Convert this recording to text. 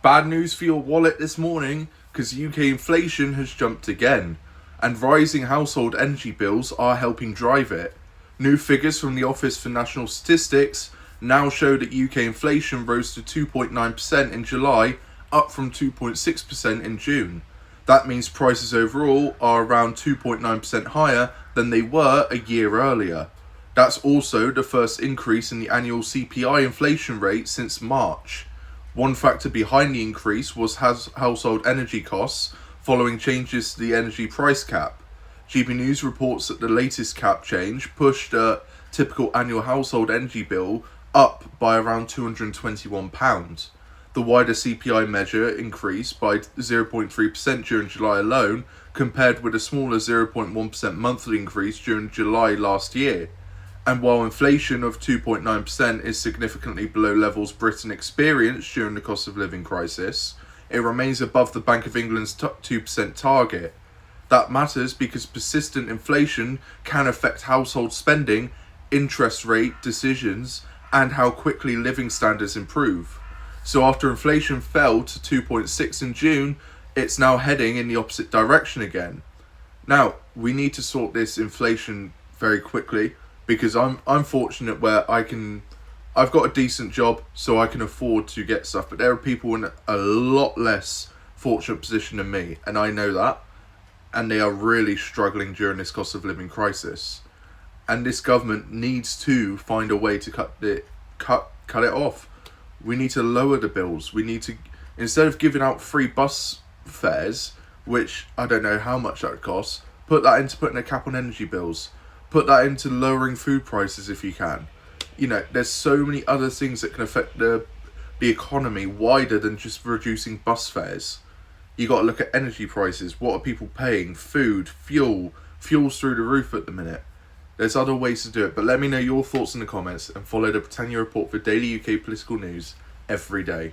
Bad news for your wallet this morning, because UK inflation has jumped again, and rising household energy bills are helping drive it. New figures from the Office for National Statistics now show that UK inflation rose to 2.9% in July, up from 2.6% in June. That means prices overall are around 2.9% higher than they were a year earlier. That's also the first increase in the annual CPI inflation rate since March. One factor behind the increase was household energy costs following changes to the energy price cap. GB News reports that the latest cap change pushed a typical annual household energy bill up by around £221. The wider CPI measure increased by 0.3% during July alone, compared with a smaller 0.1% monthly increase during July last year. And while inflation of 2.9% is significantly below levels Britain experienced during the cost of living crisis, it remains above the Bank of England's 2% target. That matters because persistent inflation can affect household spending, interest rate decisions, and how quickly living standards improve. So after inflation fell to 2.6 in June, it's now heading in the opposite direction again. Now, we need to sort this inflation very quickly, because I'm fortunate where I've got a decent job, so I can afford to get stuff. But there are people in a lot less fortunate position than me, and I know that. And they are really struggling during this cost of living crisis. And this government needs to find a way to cut it off. We need to lower the bills. We need to, instead of giving out free bus fares, which I don't know how much that would cost, put that into putting a cap on energy bills. Put that into lowering food prices if you can. You know, there's so many other things that can affect the economy wider than just reducing bus fares. You got to look at energy prices. What are people paying? Food, fuel's through the roof at the minute. There's other ways to do it, but let me know your thoughts in the comments and follow the Britannia Report for daily UK political news every day.